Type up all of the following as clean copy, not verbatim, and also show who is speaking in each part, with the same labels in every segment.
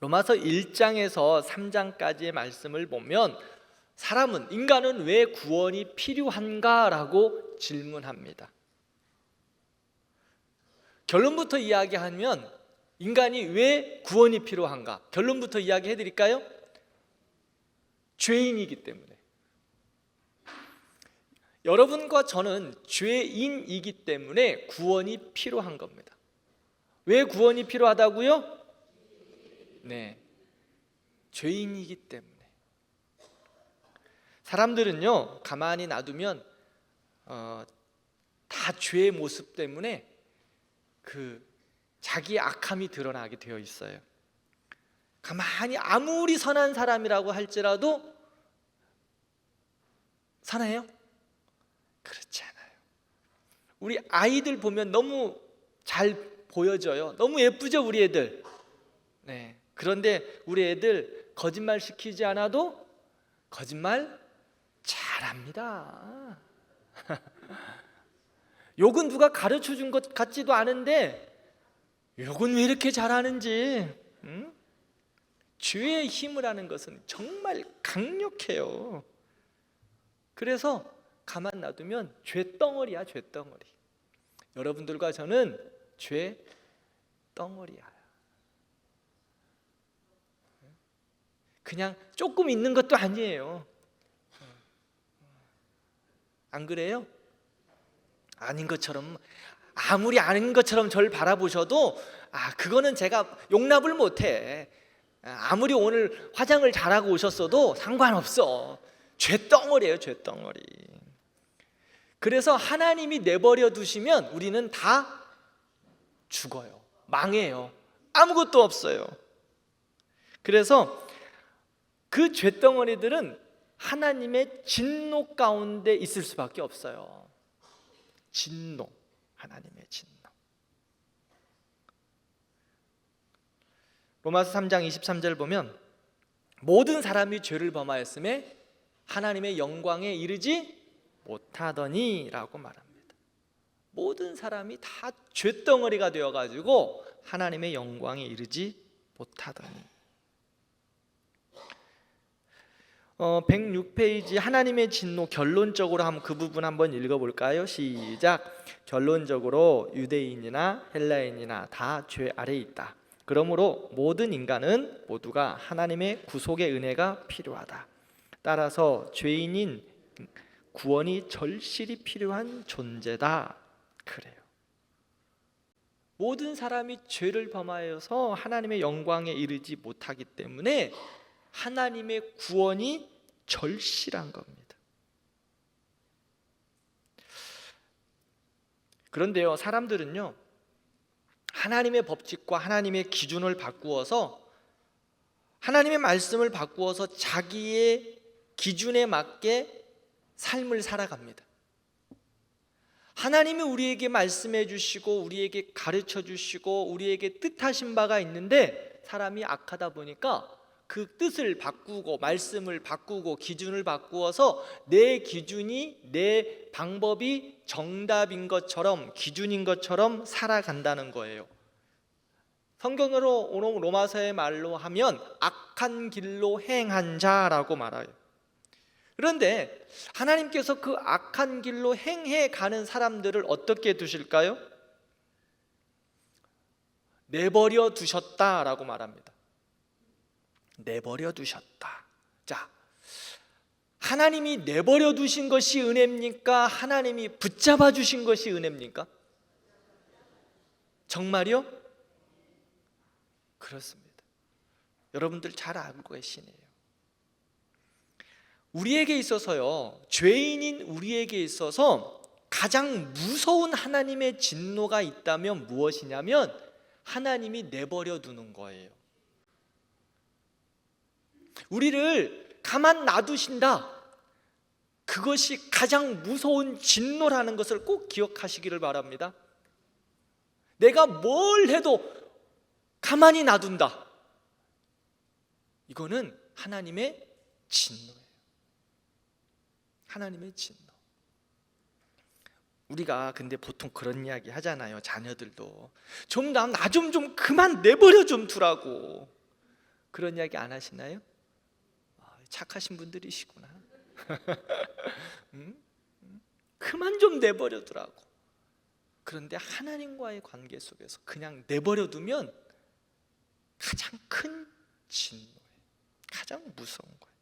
Speaker 1: 로마서 1장에서 3장까지의 말씀을 보면 인간은 왜 구원이 필요한가라고 질문합니다. 결론부터 이야기하면 인간이 왜 구원이 필요한가? 결론부터 이야기해 드릴까요? 죄인이기 때문에. 여러분과 저는 죄인이기 때문에 구원이 필요한 겁니다. 왜 구원이 필요하다고요? 네, 죄인이기 때문에. 사람들은요, 가만히 놔두면 다 죄의 모습 때문에 자기의 악함이 드러나게 되어 있어요. 가만히 아무리 선한 사람이라고 할지라도 선해요? 그렇지 않아요. 우리 아이들 보면 너무 잘 보여져요. 너무 예쁘죠, 우리 애들. 네. 그런데 우리 애들 거짓말 시키지 않아도 거짓말 잘합니다. 욕은 누가 가르쳐 준 것 같지도 않은데 욕은 왜 이렇게 잘하는지. 죄의 힘을 하는 것은 정말 강력해요. 그래서 가만 놔두면 죄덩어리야, 죄덩어리. 여러분들과 저는 죄덩어리야. 그냥 조금 있는 것도 아니에요. 안 그래요? 아닌 것처럼, 아무리 아닌 것처럼 저를 바라보셔도 그거는 제가 용납을 못해. 아무리 오늘 화장을 잘하고 오셨어도 상관없어. 죄덩어리예요, 죄덩어리. 그래서 하나님이 내버려 두시면 우리는 다 죽어요. 망해요. 아무것도 없어요. 그래서 그 죄덩어리들은 하나님의 진노 가운데 있을 수밖에 없어요. 진노, 하나님의 진노. 로마서 3장 23절 보면 모든 사람이 죄를 범하였음에 하나님의 영광에 이르지 못하더니 라고 말합니다. 모든 사람이 다 죄덩어리가 되어가지고 하나님의 영광에 이르지 못하더니. 106페이지 하나님의 진노 결론적으로 한번 그 부분 한번 읽어볼까요? 시작. 결론적으로 유대인이나 헬라인이나 다 죄 아래에 있다. 그러므로 모든 인간은 모두가 하나님의 구속의 은혜가 필요하다. 따라서 죄인인 구원이 절실히 필요한 존재다. 그래요. 모든 사람이 죄를 범하여서 하나님의 영광에 이르지 못하기 때문에 하나님의 구원이 절실한 겁니다. 그런데요, 사람들은요, 하나님의 법칙과 하나님의 기준을 바꾸어서, 하나님의 말씀을 바꾸어서 자기의 기준에 맞게 삶을 살아갑니다. 하나님이 우리에게 말씀해 주시고 우리에게 가르쳐 주시고 우리에게 뜻하신 바가 있는데 사람이 악하다 보니까 그 뜻을 바꾸고 말씀을 바꾸고 기준을 바꾸어서 내 기준이, 내 방법이 정답인 것처럼, 기준인 것처럼 살아간다는 거예요. 성경으로 로마서의 말로 하면 악한 길로 행한 자라고 말해요. 그런데 하나님께서 그 악한 길로 행해 가는 사람들을 어떻게 두실까요? 내버려 두셨다라고 말합니다. 내버려 두셨다. 자, 하나님이 내버려 두신 것이 은혜입니까? 하나님이 붙잡아 주신 것이 은혜입니까? 정말요? 그렇습니다. 여러분들 잘 알고 계시네요. 우리에게 있어서요, 죄인인 우리에게 있어서 가장 무서운 하나님의 진노가 있다면 무엇이냐면 하나님이 내버려 두는 거예요. 우리를 가만 놔두신다. 그것이 가장 무서운 진노라는 것을 꼭 기억하시기를 바랍니다. 내가 뭘 해도 가만히 놔둔다. 이거는 하나님의 진노예요. 하나님의 진노. 우리가 근데 보통 그런 이야기 하잖아요. 자녀들도 좀 나 좀 그만 내버려 좀 두라고. 그런 이야기 안 하시나요? 착하신 분들이시구나. 그만 좀 내버려두라고. 그런데 하나님과의 관계 속에서 그냥 내버려두면 가장 큰 진노예요. 가장 무서운 거예요.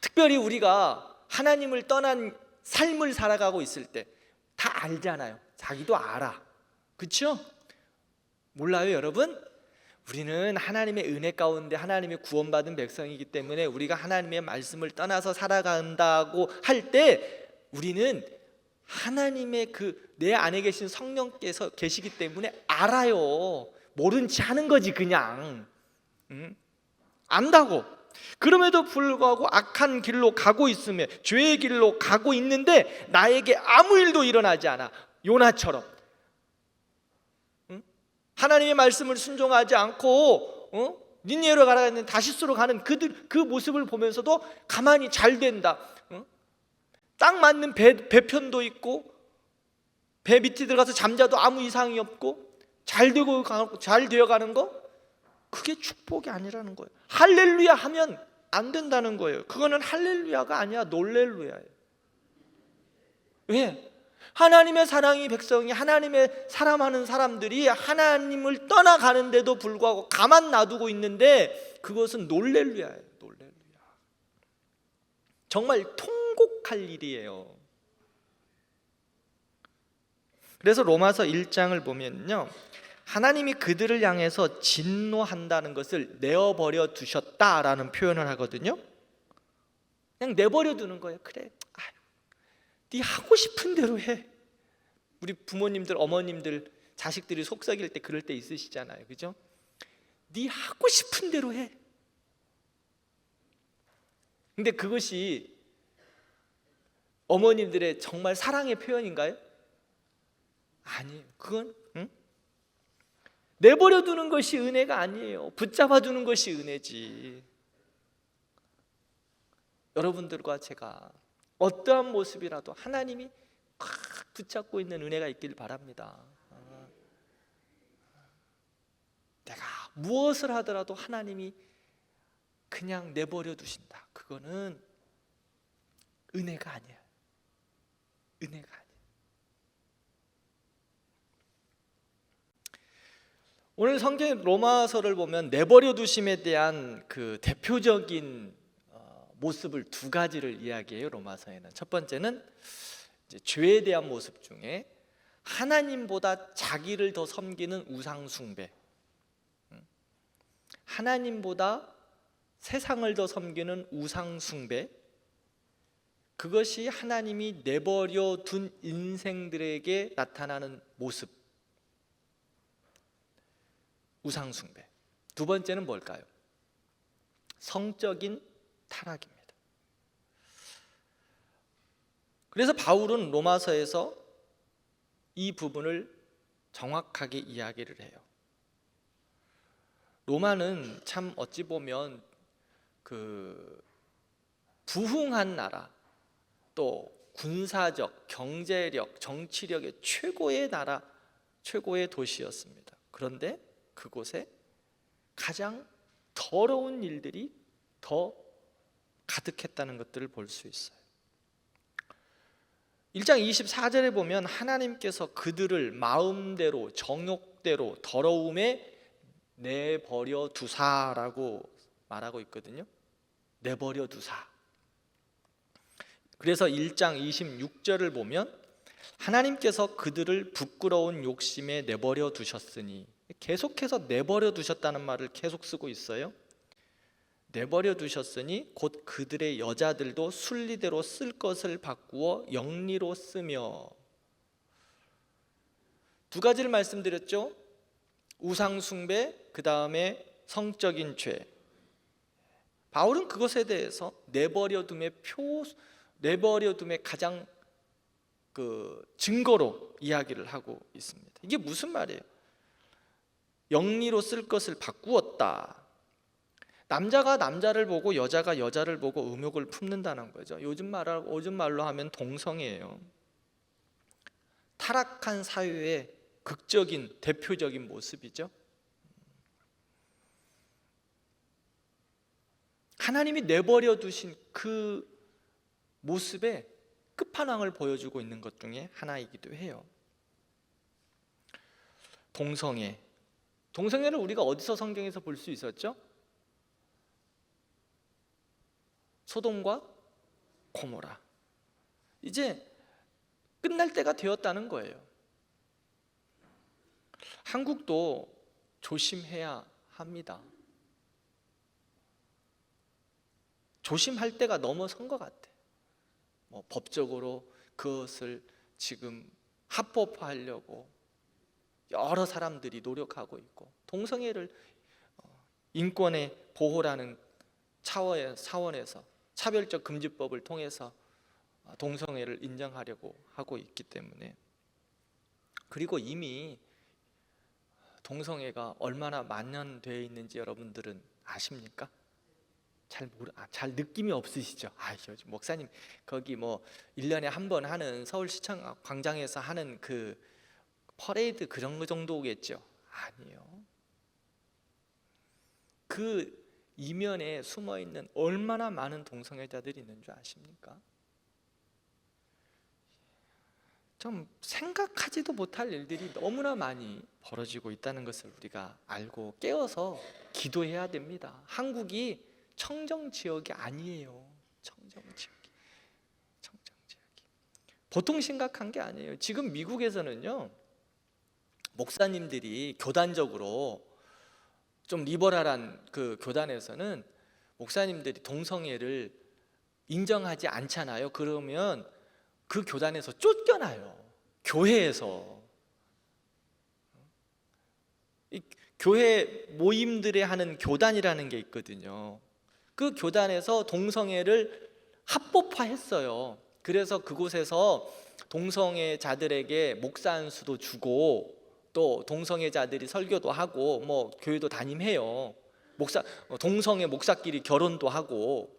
Speaker 1: 특별히 우리가 하나님을 떠난 삶을 살아가고 있을 때 다 알잖아요. 자기도 알아. 그렇죠? 몰라요, 여러분? 우리는 하나님의 은혜 가운데 하나님의 구원받은 백성이기 때문에 우리가 하나님의 말씀을 떠나서 살아간다고 할 때 우리는 하나님의 내 안에 계신 성령께서 계시기 때문에 알아요. 모른 체 하는 거지 그냥. 안다고. 그럼에도 불구하고 악한 길로 가고 있으며 죄의 길로 가고 있는데 나에게 아무 일도 일어나지 않아. 요나처럼 하나님의 말씀을 순종하지 않고 니느웨로 가라 했는데 다시스로 가는 그 모습을 보면서도 가만히 잘 된다. 딱 맞는 배편도 있고 배 밑에 들어가서 잠자도 아무 이상이 없고 잘 되어가는 거, 그게 축복이 아니라는 거예요. 할렐루야 하면 안 된다는 거예요. 그거는 할렐루야가 아니야, 놀렐루야예요. 왜? 하나님의 사랑이 백성이, 하나님의 사랑하는 사람들이 하나님을 떠나가는데도 불구하고 가만 놔두고 있는데 그것은 놀렐루야예요. 놀렐루야. 정말 통곡할 일이에요. 그래서 로마서 1장을 보면요, 하나님이 그들을 향해서 진노한다는 것을 내어버려 두셨다라는 표현을 하거든요. 그냥 내버려 두는 거예요. 그래, 네 하고 싶은 대로 해. 우리 부모님들, 어머님들 자식들이 속썩일 때 그럴 때 있으시잖아요, 그죠? 네 하고 싶은 대로 해. 근데 그것이 어머님들의 정말 사랑의 표현인가요? 아니에요. 그건 내버려 두는 것이 은혜가 아니에요. 붙잡아 두는 것이 은혜지. 여러분들과 제가 어떠한 모습이라도 하나님이 꽉 붙잡고 있는 은혜가 있길 바랍니다. 내가 무엇을 하더라도 하나님이 그냥 내버려 두신다. 그거는 은혜가 아니야. 은혜가 아니야. 오늘 성경 로마서를 보면 내버려 두심에 대한 그 대표적인 모습을 두 가지를 이야기해요. 로마서에는 첫 번째는 이제 죄에 대한 모습 중에 하나님보다 자기를 더 섬기는 우상 숭배, 하나님보다 세상을 더 섬기는 우상 숭배, 그것이 하나님이 내버려 둔 인생들에게 나타나는 모습, 우상 숭배. 두 번째는 뭘까요? 성적인 타락입니다. 그래서 바울은 로마서에서 이 부분을 정확하게 이야기를 해요. 로마는 참 어찌 보면 그 부흥한 나라, 또 군사적, 경제력, 정치력의 최고의 나라, 최고의 도시였습니다. 그런데 그곳에 가장 더러운 일들이 더 가득했다는 것들을 볼 수 있어요. 1장 24절에 보면 하나님께서 그들을 마음대로 정욕대로 더러움에 내버려 두사라고 말하고 있거든요. 내버려 두사. 그래서 1장 26절을 보면 하나님께서 그들을 부끄러운 욕심에 내버려 두셨으니, 계속해서 내버려 두셨다는 말을 계속 쓰고 있어요. 내버려 두셨으니 곧 그들의 여자들도 순리대로 쓸 것을 바꾸어 영리로 쓰며. 두 가지를 말씀드렸죠. 우상 숭배, 그 다음에 성적인 죄. 바울은 그것에 대해서 내버려둠의 가장 그 증거로 이야기를 하고 있습니다. 이게 무슨 말이에요? 영리로 쓸 것을 바꾸었다. 남자가 남자를 보고 여자가 여자를 보고 음욕을 품는다는 거죠. 요즘 말로 하면 동성애예요. 타락한 사회의 극적인 대표적인 모습이죠. 하나님이 내버려 두신 그 모습의 끝판왕을 보여주고 있는 것 중에 하나이기도 해요. 동성애를 우리가 어디서 성경에서 볼 수 있었죠? 소돔과 고모라. 이제 끝날 때가 되었다는 거예요. 한국도 조심해야 합니다. 조심할 때가 넘어선 것 같아. 법적으로 그것을 지금 합법화하려고 여러 사람들이 노력하고 있고, 동성애를 인권의 보호라는 차원에서 차별적 금지법을 통해서 동성애를 인정하려고 하고 있기 때문에. 그리고 이미 동성애가 얼마나 만연되어 있는지 여러분들은 아십니까? 잘 느낌이 없으시죠? 요즘 목사님 거기 1년에 한 번 하는 서울시청 광장에서 하는 그 퍼레이드 그런 거 정도겠죠? 아니요. 그 이면에 숨어있는 얼마나 많은 동성애자들이 있는 줄 아십니까? 좀 생각하지도 못할 일들이 너무나 많이 벌어지고 있다는 것을 우리가 알고 깨어서 기도해야 됩니다. 한국이 청정지역이 아니에요. 청정지역이 보통 심각한 게 아니에요. 지금 미국에서는요, 목사님들이 교단적으로 좀 리버럴한 그 교단에서는 목사님들이 동성애를 인정하지 않잖아요. 그러면 그 교단에서 쫓겨나요. 교회에서. 이 교회 모임들에 하는 교단이라는 게 있거든요. 그 교단에서 동성애를 합법화했어요. 그래서 그곳에서 동성애자들에게 목사 안수도 주고, 또 동성애자들이 설교도 하고 교회도 담임해요. 동성애 목사끼리 결혼도 하고.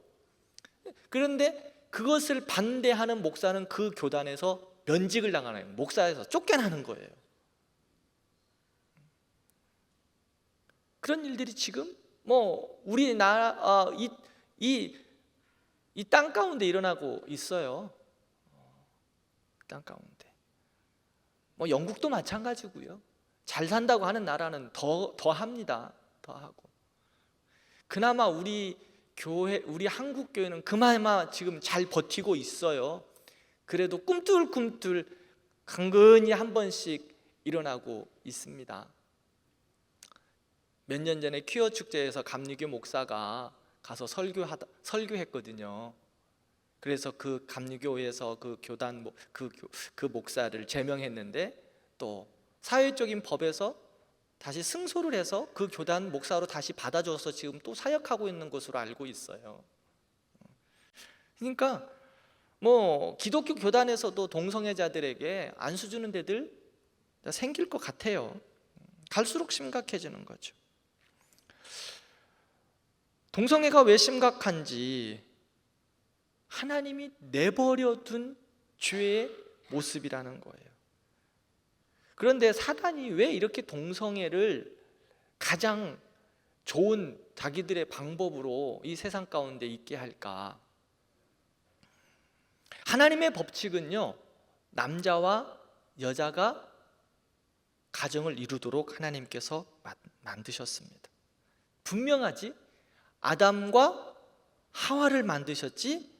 Speaker 1: 그런데 그것을 반대하는 목사는 그 교단에서 면직을 당하는, 목사에서 쫓겨나는 거예요. 그런 일들이 지금 우리나라 이 땅 가운데 일어나고 있어요. 땅 가운데. 영국도 마찬가지고요. 잘 산다고 하는 나라는 더 합니다. 더 하고. 그나마 우리 한국 교회는 그나마 지금 잘 버티고 있어요. 그래도 꿈틀꿈틀 강건히 한 번씩 일어나고 있습니다. 몇 년 전에 퀴어 축제에서 감리교 목사가 가서 설교했거든요. 그래서 그 감리교에서 그 교단 그 목사를 제명했는데, 또 사회적인 법에서 다시 승소를 해서 그 교단 목사로 다시 받아줘서 지금 또 사역하고 있는 것으로 알고 있어요. 그러니까 기독교 교단에서도 동성애자들에게 안수 주는 데들 생길 것 같아요. 갈수록 심각해지는 거죠. 동성애가 왜 심각한지, 하나님이 내버려 둔 죄의 모습이라는 거예요. 그런데 사단이 왜 이렇게 동성애를 가장 좋은 자기들의 방법으로 이 세상 가운데 있게 할까? 하나님의 법칙은요, 남자와 여자가 가정을 이루도록 하나님께서 만드셨습니다. 분명하지? 아담과 하와를 만드셨지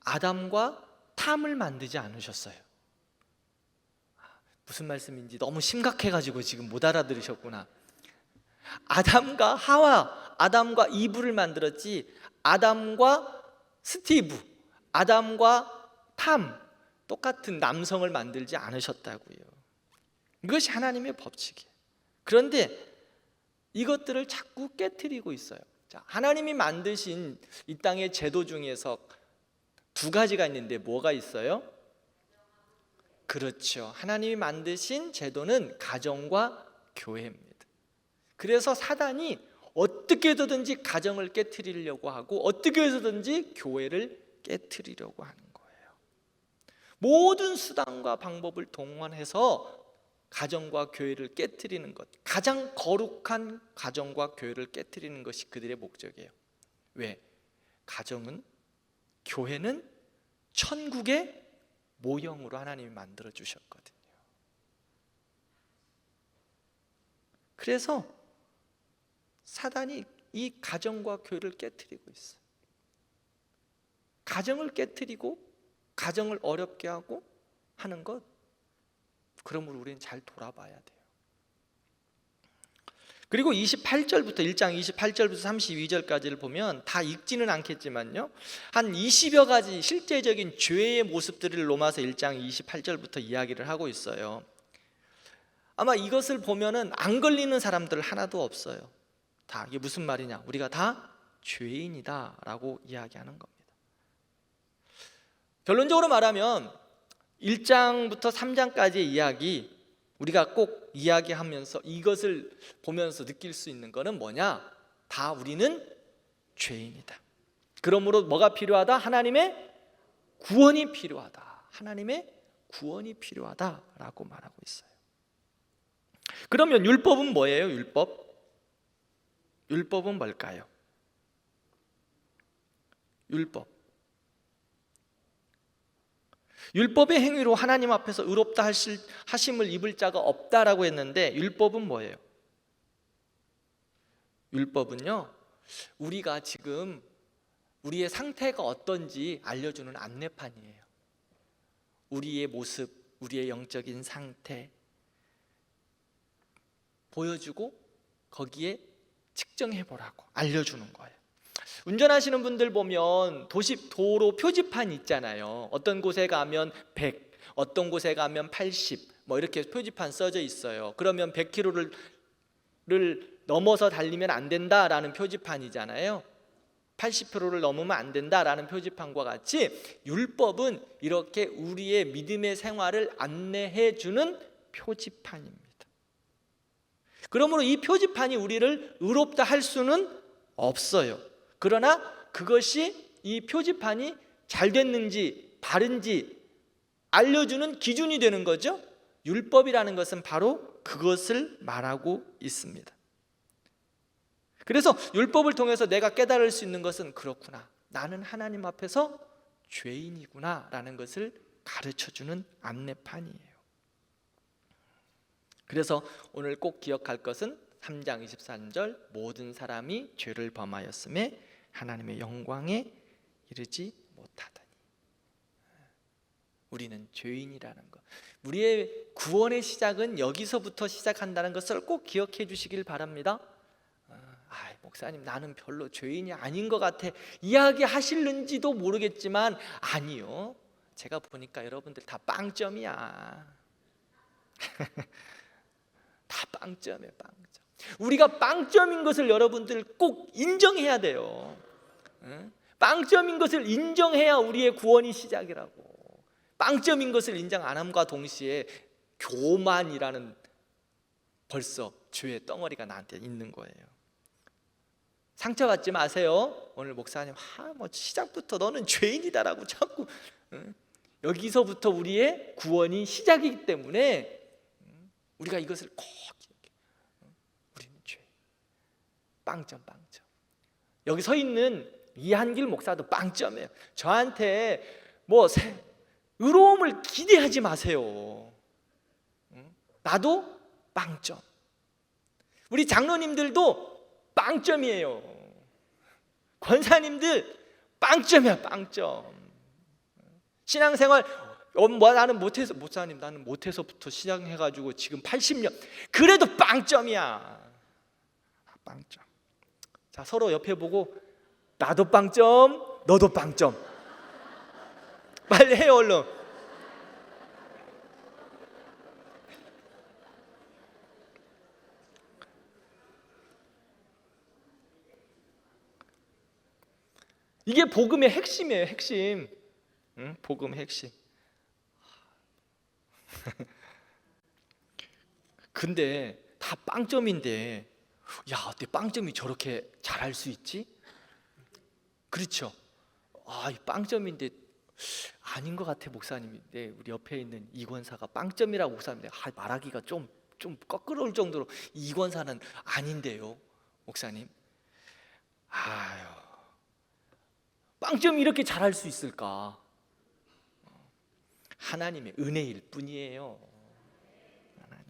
Speaker 1: 아담과 탐을 만들지 않으셨어요. 무슨 말씀인지 너무 심각해가지고 지금 못 알아들으셨구나. 아담과 하와, 아담과 이브를 만들었지 아담과 스티브, 아담과 탐, 똑같은 남성을 만들지 않으셨다고요. 이것이 하나님의 법칙이에요. 그런데 이것들을 자꾸 깨트리고 있어요. 자, 하나님이 만드신 이 땅의 제도 중에서 두 가지가 있는데 뭐가 있어요? 그렇죠. 하나님이 만드신 제도는 가정과 교회입니다. 그래서 사단이 어떻게 해서든지 가정을 깨트리려고 하고, 어떻게 해서든지 교회를 깨트리려고 하는 거예요. 모든 수단과 방법을 동원해서 가정과 교회를 깨트리는 것, 가장 거룩한 가정과 교회를 깨트리는 것이 그들의 목적이에요. 왜? 가정은, 교회는 천국의 모형으로 하나님이 만들어 주셨거든요. 그래서 사단이 이 가정과 교회를 깨트리고 있어요. 가정을 깨트리고 가정을 어렵게 하고 하는 것, 그러므로 우리는 잘 돌아봐야 돼요. 그리고 28절부터 1장 28절부터 32절까지를 보면 다 읽지는 않겠지만요, 한 20여 가지 실제적인 죄의 모습들을 로마서 1장 28절부터 이야기를 하고 있어요. 아마 이것을 보면은 안 걸리는 사람들 하나도 없어요. 다 이게 무슨 말이냐, 우리가 다 죄인이다 라고 이야기하는 겁니다. 결론적으로 말하면 1장부터 3장까지의 이야기, 우리가 꼭 이야기하면서 이것을 보면서 느낄 수 있는 것은 뭐냐? 다 우리는 죄인이다. 그러므로 뭐가 필요하다? 하나님의 구원이 필요하다. 하나님의 구원이 필요하다라고 말하고 있어요. 그러면 율법은 뭐예요? 율법은 뭘까요? 율법의 행위로 하나님 앞에서 의롭다 하심을 입을 자가 없다라고 했는데, 율법은 뭐예요? 율법은요, 우리가 지금 우리의 상태가 어떤지 알려주는 안내판이에요. 우리의 모습, 우리의 영적인 상태 보여주고 거기에 측정해보라고 알려주는 거예요. 운전하시는 분들 보면 도로 표지판 있잖아요. 어떤 곳에 가면 100, 어떤 곳에 가면 80, 뭐 이렇게 표지판 써져 있어요. 그러면 100km를 넘어서 달리면 안 된다라는 표지판이잖아요. 80km를 넘으면 안 된다라는 표지판과 같이 율법은 이렇게 우리의 믿음의 생활을 안내해 주는 표지판입니다. 그러므로 이 표지판이 우리를 의롭다 할 수는 없어요. 그러나 그것이, 이 표지판이 잘 됐는지 바른지 알려주는 기준이 되는 거죠. 율법이라는 것은 바로 그것을 말하고 있습니다. 그래서 율법을 통해서 내가 깨달을 수 있는 것은, 그렇구나, 나는 하나님 앞에서 죄인이구나 라는 것을 가르쳐주는 안내판이에요. 그래서 오늘 꼭 기억할 것은 3장 23절, 모든 사람이 죄를 범하였음에 하나님의 영광에 이르지 못하더니. 우리는 죄인이라는 것, 우리의 구원의 시작은 여기서부터 시작한다는 것을 꼭 기억해 주시길 바랍니다. 목사님, 나는 별로 죄인이 아닌 것 같아 이야기하실는지도 모르겠지만, 아니요, 제가 보니까 여러분들 다 빵점이야. 다 빵점이에요, 빵점. 우리가 빵점인 것을 여러분들 꼭 인정해야 돼요. 빵점인 것을 인정해야 우리의 구원이 시작이라고. 빵점인 것을 인정 안 함과 동시에 교만이라는 벌써 죄의 덩어리가 나한테 있는 거예요. 상처받지 마세요. 오늘 목사님, 시작부터 너는 죄인이다라고 자꾸, 여기서부터 우리의 구원이 시작이기 때문에 우리가 이것을 꼭 기억해. 우리는 죄. 빵점. 여기 서 있는 이한길 목사도 빵점이에요. 저한테 의로움을 기대하지 마세요. 나도 빵점. 우리 장로님들도 빵점이에요. 권사님들 빵점이야, 빵점. 신앙생활 나는 못해서, 목사님 나는 못해서부터 시작해가지고 지금 80년, 그래도 빵점이야. 빵점. 자, 서로 옆에 보고, 나도 빵점, 너도 빵점. 빨리 해요, 얼른. 이게 복음의 핵심이에요, 핵심. 복음의 핵심. 근데 다 빵점인데, 어떻게 빵점이 저렇게 잘할 수 있지? 그렇죠? 이 빵점인데 아닌 것 같아, 목사님이. 우리 옆에 있는 이권사가 빵점이라고 목사님 말하기가 좀 거꾸러울 정도로, 이권사는 아닌데요, 목사님. 빵점이 이렇게 잘할 수 있을까? 하나님의 은혜일 뿐이에요. 하나님의.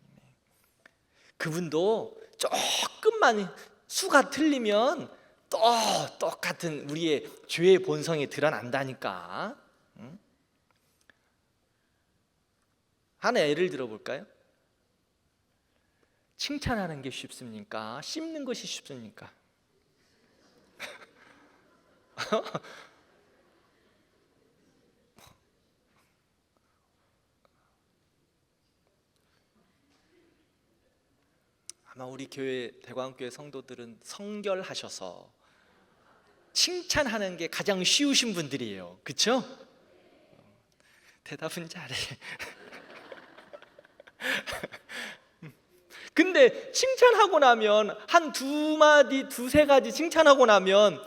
Speaker 1: 그분도 조금만 수가 틀리면 또 똑같은 우리의 죄의 본성이 드러난다니까. 응? 하나 예를 들어볼까요? 칭찬하는 게 쉽습니까? 씹는 것이 쉽습니까? 아마 우리 교회 대광교회 성도들은 성결하셔서 칭찬하는 게 가장 쉬우신 분들이에요. 그렇죠? 대답은 잘해. 근데 칭찬하고 나면 한 두 마디, 두세 가지 칭찬하고 나면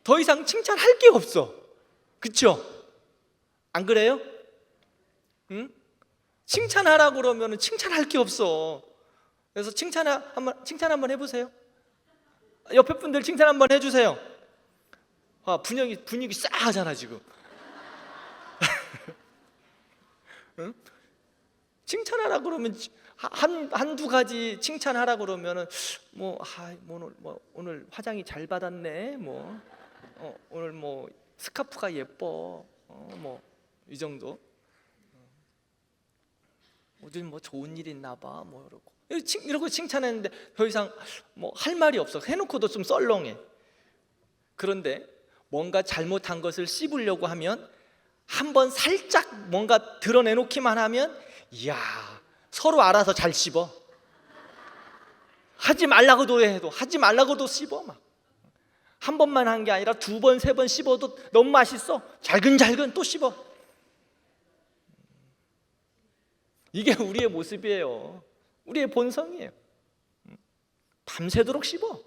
Speaker 1: 더 이상 칭찬할 게 없어. 그렇죠? 안 그래요? 응? 칭찬하라고 그러면 칭찬할 게 없어. 그래서 칭찬 한번 해보세요. 옆에 분들 칭찬 한번 해주세요. 분위기 싸하잖아 지금. 응? 칭찬하라 그러면 한두 가지 칭찬하라 그러면은 오늘 화장이 잘 받았네. 오늘 스카프가 예뻐. 이 정도. 어디 좋은 일 있나 봐. 이러고 칭찬했는데 더 이상 할 말이 없어. 해놓고도 좀 썰렁해. 그런데 뭔가 잘못한 것을 씹으려고 하면 한번 살짝 뭔가 드러내놓기만 하면 이야, 서로 알아서 잘 씹어. 하지 말라고도 씹어. 막 한 번만 한 게 아니라 두 번, 세 번 씹어도 너무 맛있어. 잘근잘근 또 씹어. 이게 우리의 모습이에요. 우리의 본성이에요. 밤새도록 씹어.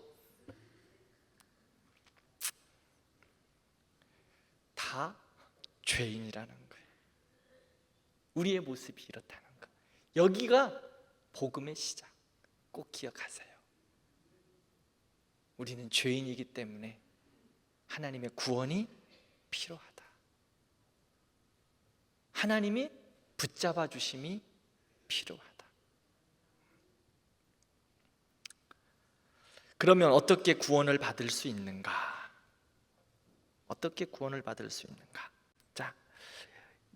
Speaker 1: 다 죄인이라는 거예요. 우리의 모습이 이렇다는 거. 여기가 복음의 시작. 꼭 기억하세요. 우리는 죄인이기 때문에 하나님의 구원이 필요하다. 하나님이 붙잡아 주심이 필요하다. 그러면 어떻게 구원을 받을 수 있는가? 어떻게 구원을 받을 수 있는가? 자,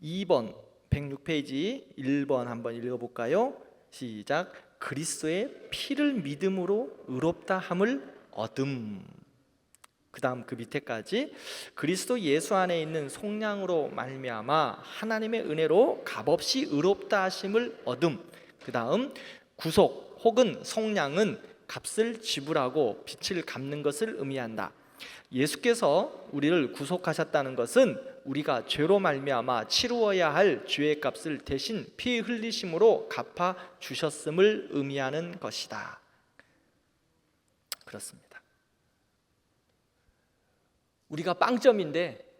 Speaker 1: 2번 106페이지 1번 한번 읽어볼까요? 시작. 그리스도의 피를 믿음으로 의롭다 함을 얻음. 그 다음 그 밑에까지 그리스도 예수 안에 있는 속량으로 말미암아 하나님의 은혜로 값없이 의롭다 하심을 얻음. 그 다음 구속 혹은 속량은 값을 지불하고 빚을 갚는 것을 의미한다. 예수께서 우리를 구속하셨다는 것은 우리가 죄로 말미암아 치루어야 할 죄의 값을 대신 피 흘리심으로 갚아 주셨음을 의미하는 것이다. 그렇습니다. 우리가 빵점인데,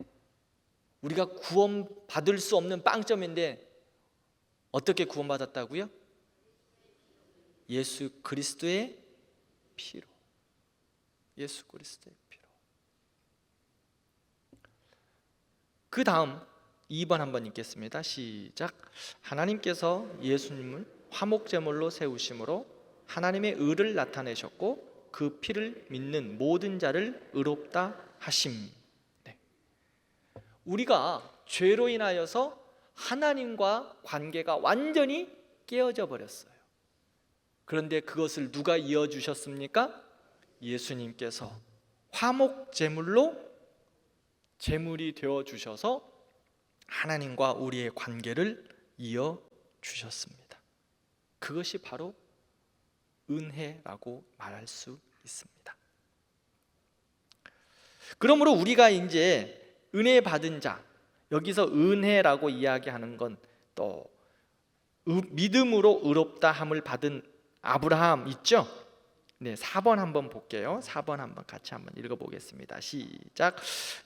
Speaker 1: 우리가 구원받을 수 없는 빵점인데 어떻게 구원받았다고요? 예수 그리스도의 피로. 예수 그리스도의 피로. 그 다음 2번 한번 읽겠습니다. 시작. 하나님께서 예수님을 화목제물로 세우심으로 하나님의 의를 나타내셨고 그 피를 믿는 모든 자를 의롭다 하심. 네. 우리가 죄로 인하여서 하나님과 관계가 완전히 깨어져 버렸어요. 그런데 그것을 누가 이어주셨습니까? 예수님께서 화목제물로 제물이 되어 주셔서 하나님과 우리의 관계를 이어 주셨습니다. 그것이 바로 은혜라고 말할 수 있습니다. 그러므로 우리가 이제 은혜 받은 자, 여기서 은혜라고 이야기하는 건 또 믿음으로 의롭다 함을 받은 아브라함 있죠? 네, 4번 한번 볼게요. 4번 한번 같이 한번 읽어보겠습니다. 시작.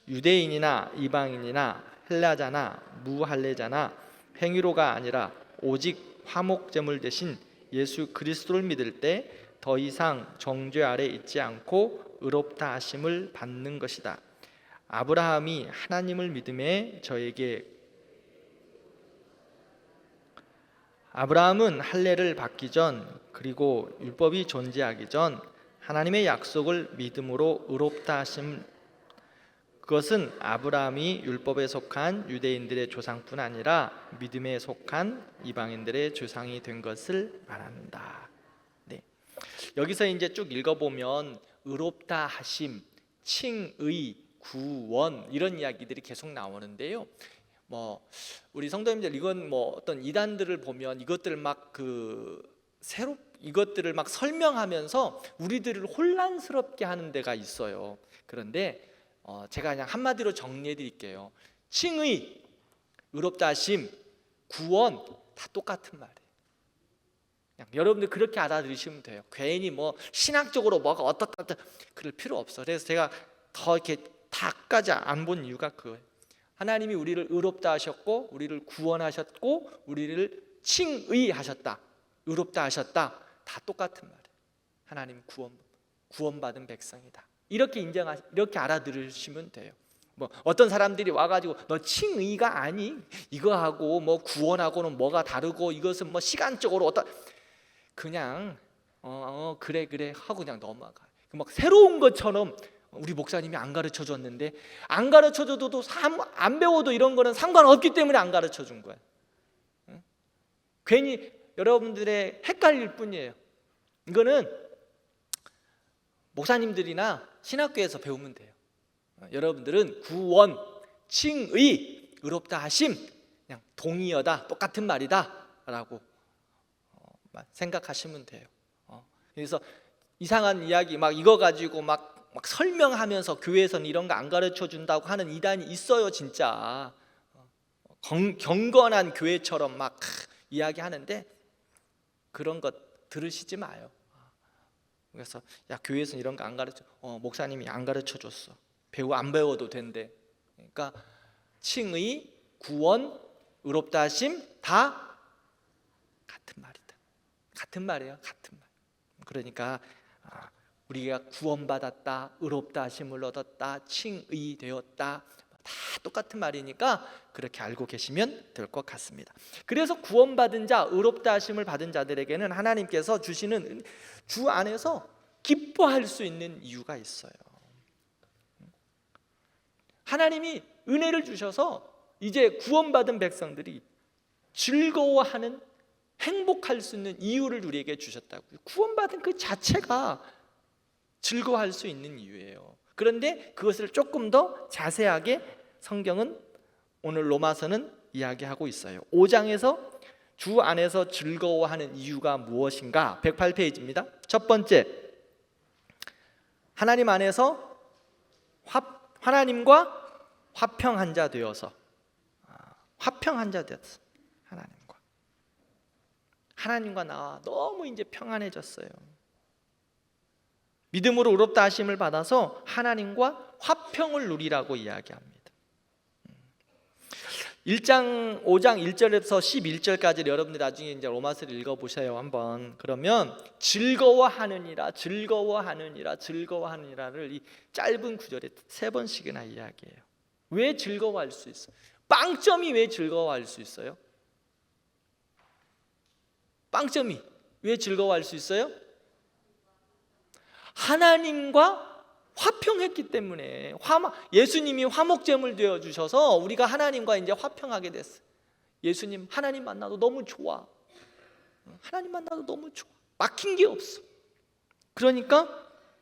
Speaker 1: 유대인이나 이방인이나 헬라자나 무할례자나 행위로가 아니라 오직 화목제물 대신 예수 그리스도를 믿을 때 더 이상 정죄 아래 있지 않고 의롭다 하심을 받는 것이다. 아브라함이 하나님을 믿음에 아브라함은 할례를 받기 전, 그리고 율법이 존재하기 전 하나님의 약속을 믿음으로 의롭다 하심, 그것은 아브라함이 율법에 속한 유대인들의 조상뿐 아니라 믿음에 속한 이방인들의 조상이 된 것을 말한다. 네. 여기서 이제 쭉 읽어보면 의롭다 하심, 칭의, 구원 이런 이야기들이 계속 나오는데요. 우리 성도님들 이건 어떤 이단들을 보면 이것들을 이것들을 막 설명하면서 우리들을 혼란스럽게 하는 데가 있어요. 그런데 제가 그냥 한마디로 정리해 드릴게요. 칭의, 의롭다 하심, 구원 다 똑같은 말이에요. 그냥 여러분들 그렇게 알아들으시면 돼요. 괜히 신학적으로 뭐가 어떻다 그럴 필요 없어. 그래서 제가 더 이렇게 다까지 안 본 이유가 그거예요. 하나님이 우리를 의롭다 하셨고, 우리를 구원하셨고, 우리를 칭의하셨다, 의롭다 하셨다, 다 똑같은 말이에요. 하나님 구원받은 백성이다. 이렇게 이렇게 알아들으시면 돼요. 어떤 사람들이 와가지고 너 칭의가 아니? 이거하고 구원하고는 뭐가 다르고 이것은 시간적으로 그냥 그래 하고 그냥 넘어가. 새로운 것처럼 우리 목사님이 안 가르쳐 줬는데, 안 가르쳐 줘도 안 배워도 이런 거는 상관없기 때문에 안 가르쳐 준 거야. 괜히 여러분들의 헷갈릴 뿐이에요. 이거는 목사님들이나 신학교에서 배우면 돼요. 여러분들은 구원, 칭의, 의롭다 하심 그냥 동의어다, 똑같은 말이다 라고 생각하시면 돼요. 그래서 이상한 이야기 이거 가지고 막 설명하면서 교회에서는 이런 거 안 가르쳐 준다고 하는 이단이 있어요. 진짜 경건한 교회처럼 막 이야기하는데 그런 것 들으시지 마요. 그래서 교회에서는 이런 거 안 가르쳐. 목사님이 안 가르쳐 줬어. 안 배워도 된대. 그러니까 칭의, 구원, 의롭다 하심 다 같은 말이다. 같은 말이에요. 같은 말. 그러니까 우리가 구원받았다, 의롭다 하심을 얻었다, 칭의 되었다, 다 똑같은 말이니까 그렇게 알고 계시면 될 것 같습니다. 그래서 구원받은 자, 의롭다 하심을 받은 자들에게는 하나님께서 주시는 주 안에서 기뻐할 수 있는 이유가 있어요. 하나님이 은혜를 주셔서 이제 구원받은 백성들이 즐거워하는, 행복할 수 있는 이유를 우리에게 주셨다고요. 구원받은 그 자체가 즐거워할 수 있는 이유예요. 그런데 그것을 조금 더 자세하게 성경은 오늘 로마서는 이야기하고 있어요. 5장에서 주 안에서 즐거워하는 이유가 무엇인가? 108페이지입니다. 첫 번째, 하나님 안에서 하나님과 화평한 자 되어서, 화평한 자 되었어. 하나님과 나와 너무 이제 평안해졌어요. 믿음으로 의롭다 하심을 받아서 하나님과 화평을 누리라고 이야기합니다. 5장 1절에서 11절까지 여러분들 나중에 이제 로마서를 읽어보세요 한번. 그러면 즐거워하느니라를 이 짧은 구절에 3번씩이나 이야기해요. 왜 즐거워할 수 있어요? 빵점이 왜 즐거워할 수 있어요? 빵점이 왜 즐거워할 수 있어요? 하나님과 화평했기 때문에. 예수님이 화목제물 되어 주셔서 우리가 하나님과 이제 화평하게 됐어요. 예수님, 하나님 만나도 너무 좋아. 하나님 만나도 너무 좋아. 막힌 게 없어. 그러니까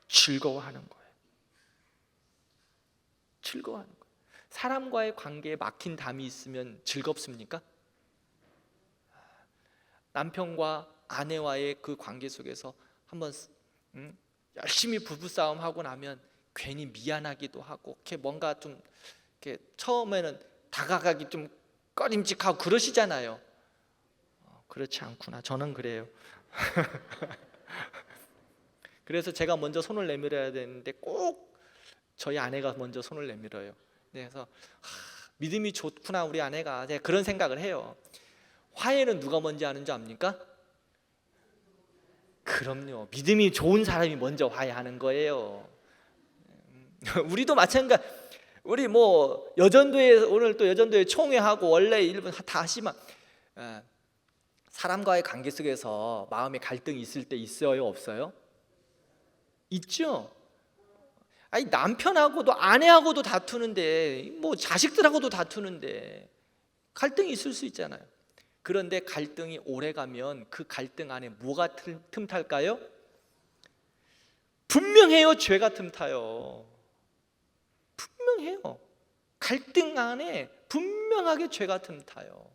Speaker 1: 즐거워하는 거예요. 즐거워하는 거예요. 사람과의 관계에 막힌 담이 있으면 즐겁습니까? 남편과 아내와의 그 관계 속에서 한번 열심히 부부싸움 하고 나면 괜히 미안하기도 하고, 이렇게 뭔가 좀 이렇게 처음에는 다가가기 좀 꺼림직하고 그러시잖아요. 그렇지 않구나. 저는 그래요. 그래서 제가 먼저 손을 내밀어야 되는데 꼭 저희 아내가 먼저 손을 내밀어요. 그래서 믿음이 좋구나 우리 아내가. 제가 그런 생각을 해요. 화해는 누가 먼저 하는 줄 압니까? 그럼요. 믿음이 좋은 사람이 먼저 화해하는 거예요. 우리도 마찬가지. 우리 뭐 여전도에 오늘 또 여전도에 총회하고 원래 일본 다 하지만 사람과의 관계 속에서 마음의 갈등이 있을 때 있어요, 없어요? 있죠. 아니 남편하고도 아내하고도 다투는데 뭐 자식들하고도 다투는데 갈등이 있을 수 있잖아요. 그런데 갈등이 오래가면 그 갈등 안에 뭐가 틈탈까요? 분명해요. 죄가 틈타요. 분명해요. 갈등 안에 분명하게 죄가 틈타요.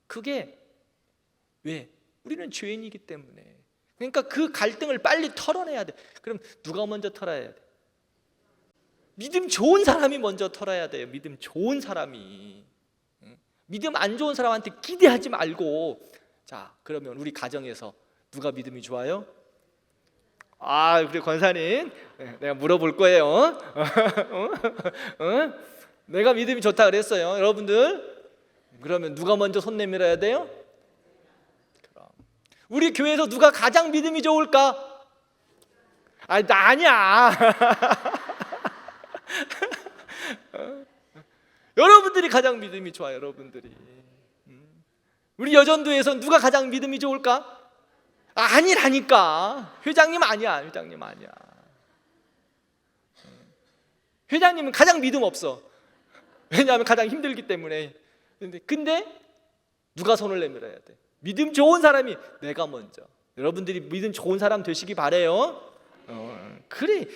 Speaker 1: 그게 왜? 우리는 죄인이기 때문에. 그러니까 그 갈등을 빨리 털어내야 돼. 그럼 누가 먼저 털어야 돼? 믿음 좋은 사람이 먼저 털어야 돼요. 믿음 좋은 사람이. 믿음 안 좋은 사람한테 기대하지 말고. 자, 그러면 우리 가정에서 누가 믿음이 좋아요? 우리 권사님, 내가 물어볼 거예요. 내가 믿음이 좋다 그랬어요. 여러분들, 그러면 누가 먼저 손 내밀어야 돼요? 그럼 우리 교회에서 누가 가장 믿음이 좋을까? 나 아니야. 여러분들이 가장 믿음이 좋아요. 여러분들이. 우리 여전도에서 누가 가장 믿음이 좋을까? 아니라니까. 회장님 아니야. 회장님 아니야. 회장님은 가장 믿음 없어. 왜냐하면 가장 힘들기 때문에. 근데 누가 손을 내밀어야 돼? 믿음 좋은 사람이 내가 먼저. 여러분들이 믿음 좋은 사람 되시기 바래요. 그래.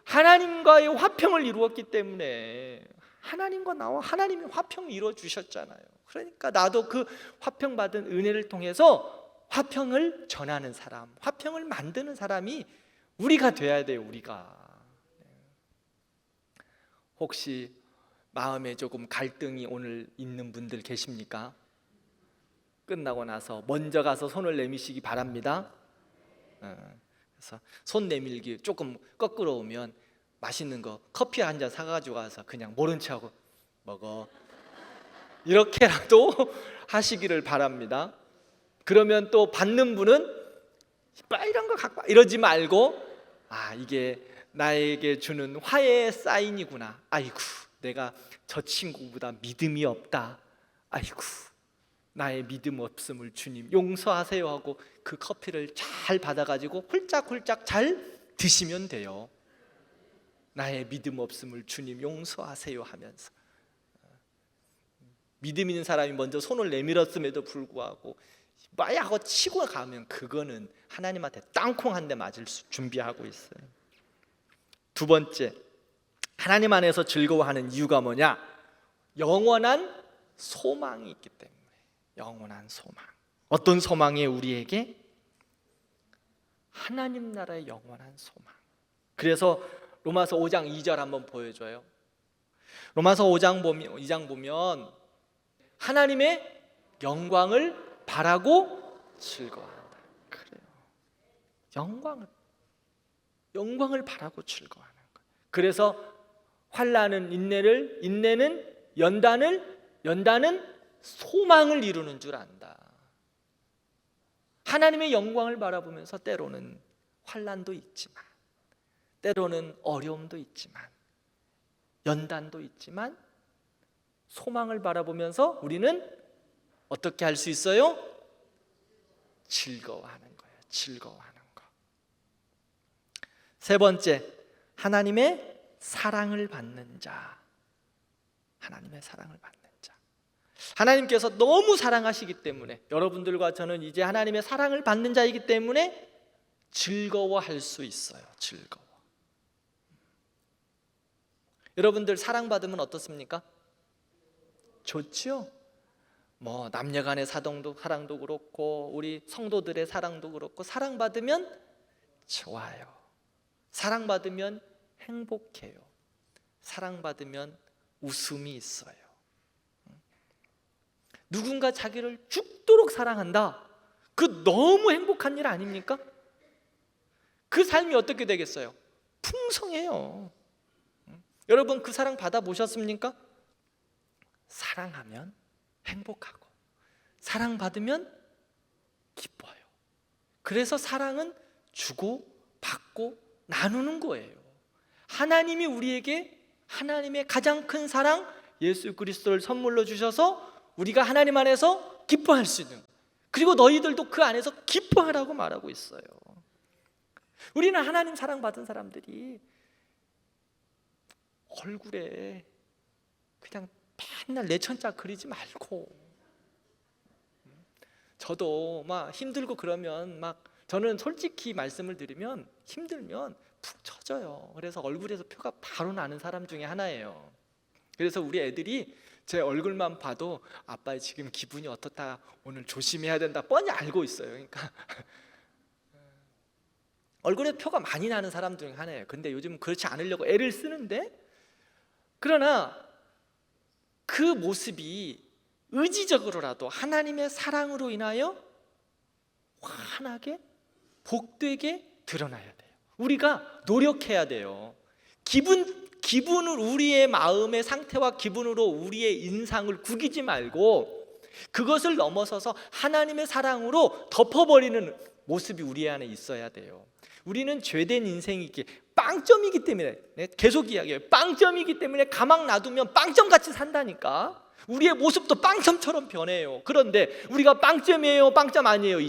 Speaker 1: 하나님과의 화평을 이루었기 때문에 하나님과 나와 하나님이 화평을 이루어 주셨잖아요. 그러니까 나도 그 화평 받은 은혜를 통해서 화평을 전하는 사람, 화평을 만드는 사람이 우리가 돼야 돼요. 우리가. 혹시 마음에 조금 갈등이 오늘 있는 분들 계십니까? 끝나고 나서 먼저 가서 손을 내미시기 바랍니다. 그래서 손 내밀기 조금 거꾸로 오면 맛있는 거 커피 한 잔 사가지고 가서 그냥 모른 척하고 먹어. 이렇게라도 하시기를 바랍니다. 그러면 또 받는 분은 이런 거 갖고 와 이러지 말고 이게 나에게 주는 화해의 사인이구나. 아이고 내가 저 친구보다 믿음이 없다. 아이고 나의 믿음 없음을 주님 용서하세요 하고 그 커피를 잘 받아가지고 훌짝훌짝 잘 드시면 돼요. 나의 믿음 없음을 주님 용서하세요 하면서. 믿음 있는 사람이 먼저 손을 내밀었음에도 불구하고 하고 치고 가면 그거는 하나님한테 땅콩 한 대 맞을 준비하고 있어요. 두 번째, 하나님 안에서 즐거워하는 이유가 뭐냐? 영원한 소망이 있기 때문에. 영원한 소망. 어떤 소망이 우리에게? 하나님 나라의 영원한 소망. 그래서 로마서 5장 2절 한번 보여줘요. 로마서 5장 2장 보면 하나님의 영광을 바라고 즐거워한다. 그래요. 영광을 바라고 즐거워하는 거예요. 그래서 환난은 인내는 연단은 소망을 이루는 줄 안다. 하나님의 영광을 바라보면서 때로는 환난도 있지만, 때로는 어려움도 있지만, 연단도 있지만, 소망을 바라보면서 우리는 어떻게 할 수 있어요? 즐거워하는 거예요. 즐거워하는 거. 세 번째, 하나님의 사랑을 받는 자. 하나님의 사랑을 받는 자. 하나님께서 너무 사랑하시기 때문에 여러분들과 저는 이제 하나님의 사랑을 받는 자이기 때문에 즐거워할 수 있어요. 즐거워. 여러분들 사랑받으면 어떻습니까? 좋죠? 뭐 남녀간의 사랑도 그렇고 우리 성도들의 사랑도 그렇고 사랑받으면 좋아요. 사랑받으면 행복해요. 사랑받으면 웃음이 있어요. 누군가 자기를 죽도록 사랑한다. 그 너무 행복한 일 아닙니까? 그 삶이 어떻게 되겠어요? 풍성해요. 여러분 그 사랑 받아보셨습니까? 사랑하면 행복하고 사랑받으면 기뻐요. 그래서 사랑은 주고 받고 나누는 거예요. 하나님이 우리에게 하나님의 가장 큰 사랑 예수 그리스도를 선물로 주셔서 우리가 하나님 안에서 기뻐할 수 있는, 그리고 너희들도 그 안에서 기뻐하라고 말하고 있어요. 우리는 하나님 사랑받은 사람들이 얼굴에 그냥 맨날 내천자 그리지 말고, 저도 막 힘들고 그러면 막 저는 솔직히 말씀을 드리면 힘들면 푹 처져요. 그래서 얼굴에서 표가 바로 나는 사람 중에 하나예요. 그래서 우리 애들이 제 얼굴만 봐도 아빠 지금 기분이 어떻다, 오늘 조심해야 된다 뻔히 알고 있어요. 그러니까 얼굴에 표가 많이 나는 사람 중에 하나예요. 근데 요즘 그렇지 않으려고 애를 쓰는데, 그러나 그 모습이 의지적으로라도 하나님의 사랑으로 인하여 환하게 복되게 드러나야 돼요. 우리가 노력해야 돼요. 기분을, 우리의 마음의 상태와 기분으로 우리의 인상을 구기지 말고 그것을 넘어서서 하나님의 사랑으로 덮어버리는 모습이 우리 안에 있어야 돼요. 우리는 죄된 인생이기, 빵점이기 때문에, 계속 이야기해요. 빵점이기 때문에 가만 놔두면 빵점같이 산다니까. 우리의 모습도 빵점처럼 변해요. 그런데 우리가 빵점이에요, 빵점 아니에요?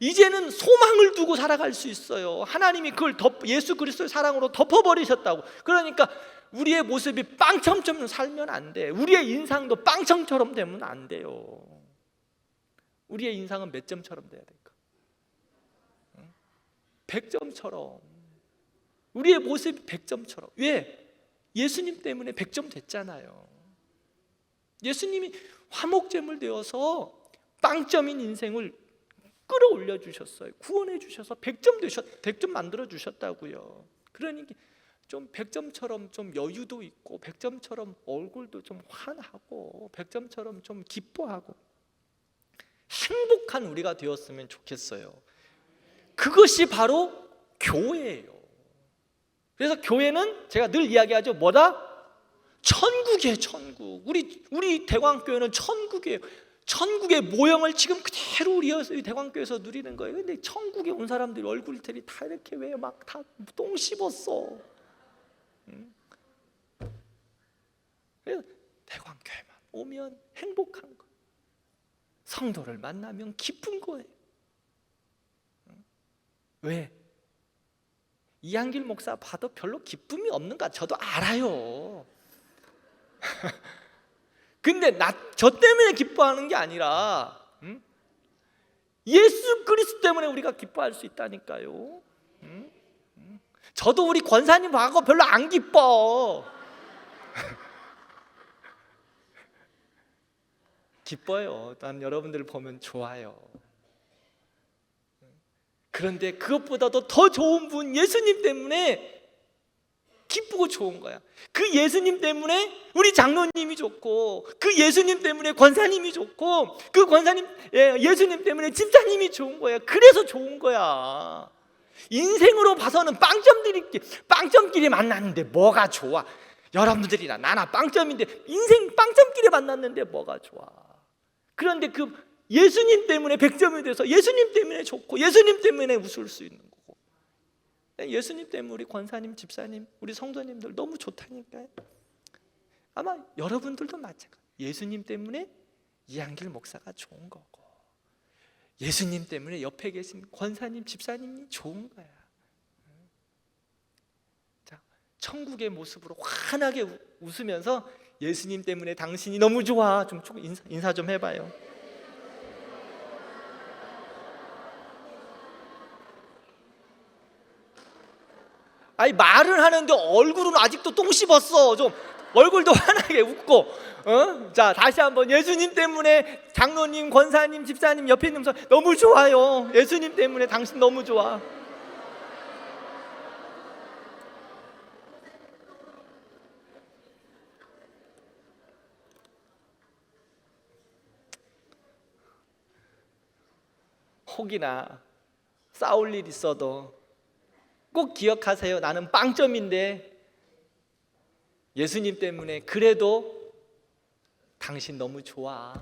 Speaker 1: 이제는 소망을 두고 살아갈 수 있어요. 하나님이 그걸 예수 그리스도의 사랑으로 덮어버리셨다고. 그러니까 우리의 모습이 빵점처럼 살면 안 돼. 우리의 인상도 빵점처럼 되면 안 돼요. 우리의 인상은 몇 점처럼 돼야 될까? 100점처럼. 우리의 모습이 100점처럼. 왜? 예수님 때문에 100점 됐잖아요. 예수님이 화목제물 되어서 빵점인 인생을 끌어올려 주셨어요. 구원해 주셔서 100점 만들어 주셨다고요. 그러니까 좀 100점처럼 좀 여유도 있고, 100점처럼 얼굴도 좀 환하고, 100점처럼 좀 기뻐하고 행복한 우리가 되었으면 좋겠어요. 그것이 바로 교회예요. 그래서 교회는 제가 늘 이야기하죠. 뭐다? 천국이에요. 천국. 우리 대광교회는 천국이에요. 천국의 모형을 지금 그대로 우리 대광교회에서 누리는 거예요. 근데 천국에 온 사람들이 얼굴들이 다 이렇게 왜 막 다 똥 씹었어. 그래서 대광교회만 오면 행복한 거, 성도를 만나면 기쁜 거예요. 왜? 이한길 목사 봐도 별로 기쁨이 없는가 저도 알아요. 근데 저 때문에 기뻐하는 게 아니라 예수 그리스도 때문에 우리가 기뻐할 수 있다니까요. 저도 우리 권사님 봐고 별로 안 기뻐. 기뻐요. 난 여러분들 보면 좋아요. 그런데 그것보다도 더 좋은 분 예수님 때문에 기쁘고 좋은 거야. 그 예수님 때문에 우리 장로님이 좋고, 그 예수님 때문에 권사님이 좋고, 그 권사님 예수님 때문에 집사님이 좋은 거야. 그래서 좋은 거야. 인생으로 봐서는 빵점끼리 만났는데 뭐가 좋아? 여러분들이나 나나 빵점인데 인생 빵점끼리 만났는데 뭐가 좋아? 그런데 그 예수님 때문에 100점이 돼서 예수님 때문에 좋고, 예수님 때문에 웃을 수 있는 거고, 예수님 때문에 우리 권사님, 집사님, 우리 성도님들 너무 좋다니까요. 아마 여러분들도 마찬가지. 예수님 때문에 이한길 목사가 좋은 거고, 예수님 때문에 옆에 계신 권사님, 집사님이 좋은 거야. 자, 천국의 모습으로 환하게 웃으면서 예수님 때문에 당신이 너무 좋아. 좀 인사 좀 해봐요. 아니, 말은 하는데 얼굴은 아직도 똥 씹었어. 좀 얼굴도 환하게 웃고. 자, 다시 한번. 예수님 때문에 장로님, 권사님, 집사님, 옆에 있는 사람 너무 좋아요. 예수님 때문에 당신 너무 좋아. 혹이나 싸울 일 있어도 꼭 기억하세요. 나는 빵점인데 예수님 때문에 그래도 당신 너무 좋아.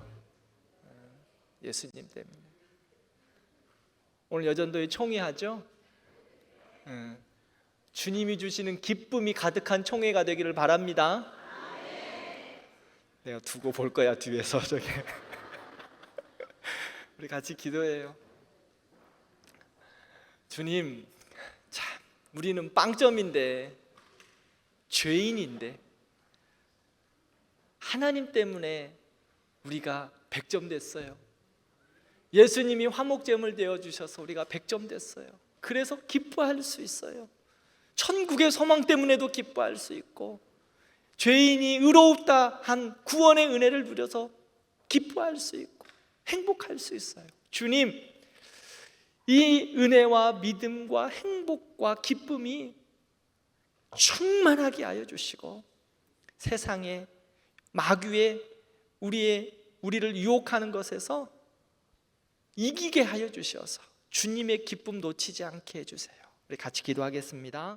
Speaker 1: 예수님 때문에. 오늘 여전도에 총회하죠? 주님이 주시는 기쁨이 가득한 총회가 되기를 바랍니다. 내가 두고 볼 거야 뒤에서 저기. 우리 같이 기도해요. 주님, 참 우리는 빵점인데, 죄인인데 하나님 때문에 우리가 100점 됐어요. 예수님이 화목제물 되어 주셔서 우리가 100점 됐어요. 그래서 기뻐할 수 있어요. 천국의 소망 때문에도 기뻐할 수 있고, 죄인이 의롭다 한 구원의 은혜를 누려서 기뻐할 수 있고 행복할 수 있어요. 주님, 이 은혜와 믿음과 행복과 기쁨이 충만하게 하여 주시고, 세상에 마귀의 우리를 유혹하는 것에서 이기게 하여 주셔서 주님의 기쁨 놓치지 않게 해주세요. 우리 같이 기도하겠습니다.